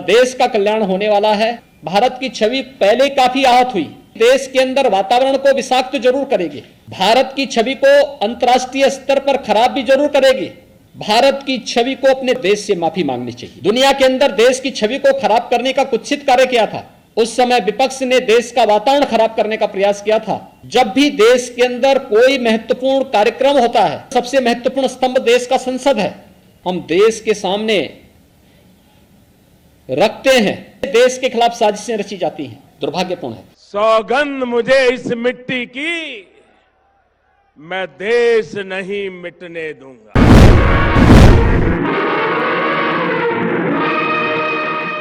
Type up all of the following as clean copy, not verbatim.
देश का कल्याण होने वाला है। भारत की छवि पहले काफी आहत हुई, देश के अंदर वातावरण को विषाक्त जरूर करेगी, भारत की छवि को अंतर्राष्ट्रीय स्तर पर खराब भी जरूर करेगी। भारत की छवि को अपने देश से माफी मांगनी चाहिए। दुनिया के अंदर देश की छवि को खराब करने का कुत्सित कार्य किया था। उस समय विपक्ष ने देश का वातावरण खराब करने का प्रयास किया था। जब भी देश के अंदर कोई महत्वपूर्ण कार्यक्रम होता है, सबसे महत्वपूर्ण स्तंभ देश का संसद है, हम देश के सामने रखते हैं, देश के खिलाफ साजिशें रची जाती हैं। दुर्भाग्यपूर्ण है। सौगंध मुझे इस मिट्टी की, मैं देश नहीं मिटने दूंगा।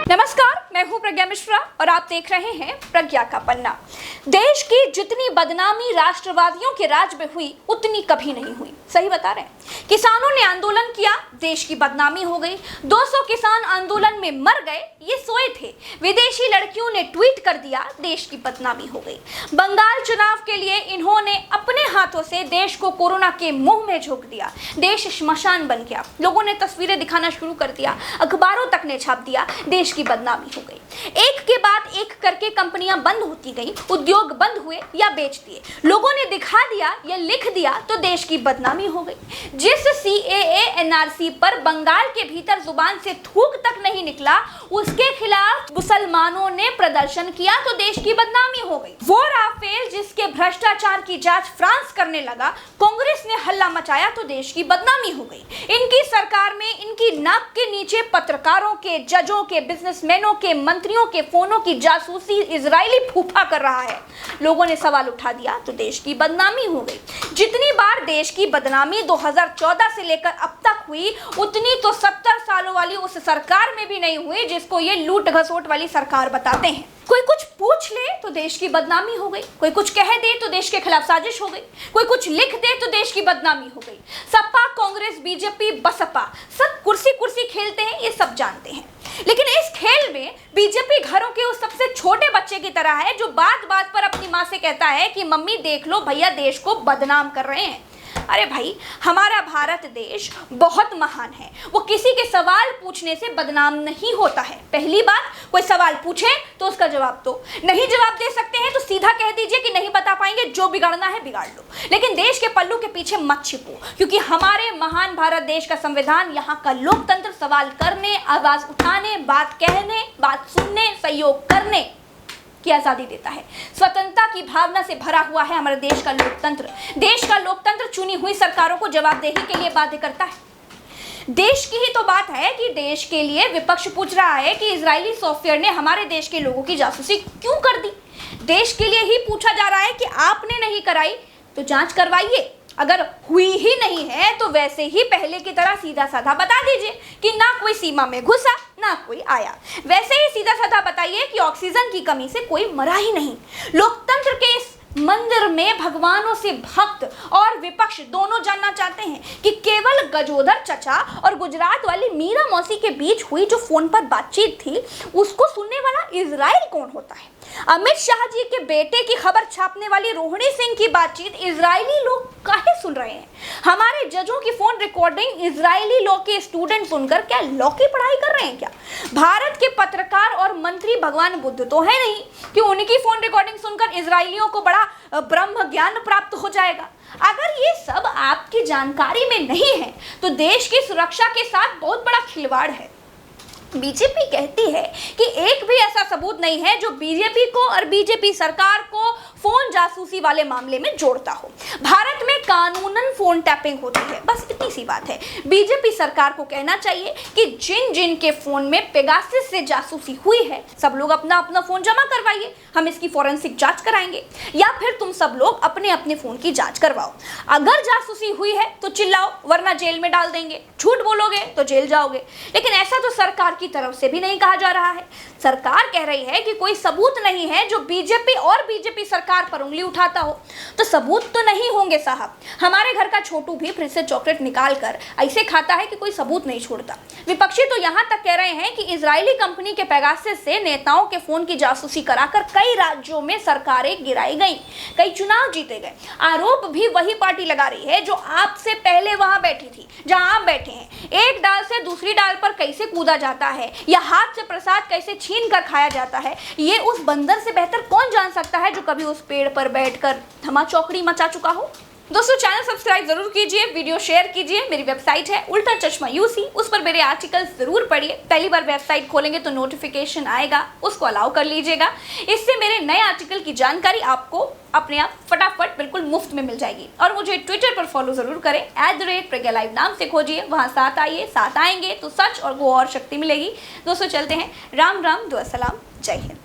नमस्कार, मैं हूं प्रज्ञा मिश्रा और आप देख रहे हैं प्रज्ञा का पन्ना। देश की जितनी बदनामी राष्ट्रवादियों के राज में हुई उतनी कभी नहीं हुई। सही बता रहे हैं। किसानों ने आंदोलन किया, देश की बदनामी हो गई। 200 किसान आंदोलन में मर गए, ये सोए थे। विदेशी लड़कियों ने ट्वीट कर दिया, देश की बदनामी हो गई। बंगाल चुनाव के लिए इन्होंने अपने हाथों से देश को कोरोना के मुंह में झोंक दिया। देश श्मशान बन गया। लोगों ने तस्वीरें दिखाना शुरू कर दिया, अखबारों तक ने छाप दिया, देश की बदनामी हो गई। एक के बाद एक करके कंपनियां बंद होती गई, उद्योग बंद हुए या बेच दिए। लोगों ने दिखा दिया या लिख दिया तो देश की बदनामी हो गई। जिस CAA NRC पर बंगाल के भीतर जुबान से थूक तक नहीं निकला, उसके खिलाफ मुसलमानों ने प्रदर्शन किया तो देश की बदनामी हो गई। वो राफेल जिसके भ्रष्टाचार की जांच फ्रांस करने लगा, कांग्रेस ने हल्ला मचाया तो देश की बदनामी हो गई। इनकी सरकार में इनकी नाक के नीचे पत्रकारों के, जजों के, बिजनेसमैनों के, मंत्रियों के फोनों की जासूसी इजरायली फूफा कर रहा है। लोगों ने सवाल उठा दिया तो देश की बदनामी हो गई। जितनी बार देश की बदनामी 2014 से लेकर अब तक हुई, उतनी तो 70 सालों वाली उस सरकार में भी नहीं हुई जिसको ये लूट घसोट वाली सरकार बताते हैं। कोई कुछ पूछ ले तो देश की बदनामी हो गई, कोई कुछ कह दे तो देश के खिलाफ साजिश हो गई, कोई कुछ लिख दे तो देश की बदनामी हो गई। सपा, कांग्रेस, बीजेपी, बसपा सब कुर्सी कुर्सी खेलते हैं, ये सब जानते हैं। लेकिन इस खेल में बीजेपी घरों के उस सबसे छोटे बच्चे की तरह है जो बात बात पर अपनी माँ से कहता है कि मम्मी देख लो भैया देश को बदनाम कर रहे हैं। अरे भाई, हमारा भारत देश बहुत महान है, वो किसी के सवाल पूछने से बदनाम नहीं होता है। पहली बात, कोई सवाल पूछे तो उसका जवाब दो। नहीं जवाब दे सकते हैं तो सीधा कह दीजिए कि नहीं बता पाएंगे, जो बिगाड़ना है बिगाड़ लो। लेकिन देश के पल्लू के पीछे मत छिपो, क्योंकि हमारे महान भारत देश का संविधान, यहाँ का लोकतंत्र सवाल करने, आवाज उठाने, बात कहने, बात सुनने, सहयोग करने की आजादी देता है। स्वतंत्रता की भावना से भरा हुआ है हमारे देश का लोकतंत्र। देश का लोकतंत्र चुनी हुई सरकारों को जवाबदेही के लिए बाध्य करता है। देश की ही तो बात है कि देश के लिए विपक्ष पूछ रहा है कि इजरायली सॉफ्टवेयर ने हमारे देश के लोगों की जासूसी क्यों कर दी। देश के लिए ही पूछा जा रहा है कि आपने नहीं कराई तो जांच करवाइए। अगर हुई ही नहीं है तो वैसे ही पहले की तरह सीधा साधा बता दीजिए कि ना कोई सीमा में घुसा ना कोई आया। वैसे ही सीधा साधा बताइए कि ऑक्सीजन की कमी से कोई मरा ही नहीं। लोकतंत्र के इस मंदिर में भगवानों से भक्त और विपक्ष दोनों जानना चाहते हैं कि केवल गजोदर चचा और गुजरात वाली मीरा मौसी के बीच हुई जो फोन पर बातचीत थी, उसको सुनने वाला इजराइल कौन होता है। अमित शाह जी के बेटे की खबर छापने वाली रोहिणी सिंह की बातचीत इजरायली लोग काहे सुन रहे हैं। हमारे जजों की फोन रिकॉर्डिंग इजरायली लॉ के स्टूडेंट सुनकर क्या लॉ की पढ़ाई कर रहे हैं क्या। भारत के पत्रकार और मंत्री भगवान बुद्ध तो है नहीं कि उनकी फोन रिकॉर्डिंग सुनकर इजरायलियों को बड़ा ब्रह्म ज्ञान प्राप्त हो जाएगा। अगर ये सब आपकी जानकारी में नहीं है तो देश की सुरक्षा के साथ बहुत बड़ा खिलवाड़ है। बीजेपी कहती है कि एक भी ऐसा सबूत नहीं है जो बीजेपी को और बीजेपी सरकार को फोन जासूसी वाले मामले में जोड़ता हो। भारत में कानूनन फोन टैपिंग होती है, बस इतनी सी बात है। बीजेपी सरकार को कहना चाहिए कि जिन जिन के फोन में पेगासस से जासूसी हुई है, सब लोग अपना अपना फोन जमा करवाइए, हम इसकी फॉरेंसिक जांच कराएंगे, या फिर तुम सब लोग अपने अपने फोन की जांच करवाओ। अगर जासूसी हुई है तो चिल्लाओ, वरना जेल में डाल देंगे। झूठ बोलोगे तो जेल जाओगे। लेकिन ऐसा तो सरकार की तरफ से भी नहीं कहा जा रहा है। सरकार कह रही है कि कोई सबूत नहीं है जो बीजेपी और बीजेपी सरकार सरकार पर उंगली उठाता हो तो सबूत तो नहीं होंगे साहब। हमारे घर का छोटू भी फ्रिज से चॉकलेट निकाल कर ऐसे खाता है कि कोई सबूत नहीं छोड़ता। विपक्षी तो यहां तक कह रहे हैं कि इजरायली कंपनी के पेगासस से नेताओं के फोन की जासूसी कराकर कई राज्यों में सरकारें गिराई गई, कई चुनाव जीते गए। आरोप भी वही पार्टी लगा रही है जो आपसे पहले वहां बैठी थी जहां आप बैठे हैं। एक डाल से दूसरी डाल पर कैसे कूदा जाता है या हाथ से प्रसाद कैसे छीन कर खाया जाता है, ये उस बंदर से बेहतर कौन जान सकता है जो कभी उस पेड़ पर बैठकर धमा चौकड़ी मचा चुका हो। दोस्तों चैनल सब्सक्राइब जरूर कीजिए, वीडियो शेयर कीजिए। मेरी वेबसाइट है उल्टा चश्मा यूसी, उस पर मेरे आर्टिकल जरूर पढ़िए। पहली बार वेबसाइट खोलेंगे तो नोटिफिकेशन आएगा, उसको अलाउ कर लीजिएगा। इससे मेरे नए आर्टिकल की जानकारी आपको अपने आप फटाफट बिल्कुल मुफ्त में मिल जाएगी। और मुझे ट्विटर पर फॉलो जरूर करें, @प्रज्ञा लाइव नाम से खोजिए, वहाँ साथ आइए। साथ आएंगे तो सच और वो और शक्ति मिलेगी। दोस्तों चलते हैं, राम राम, दुआ सलाम, जय हिंद।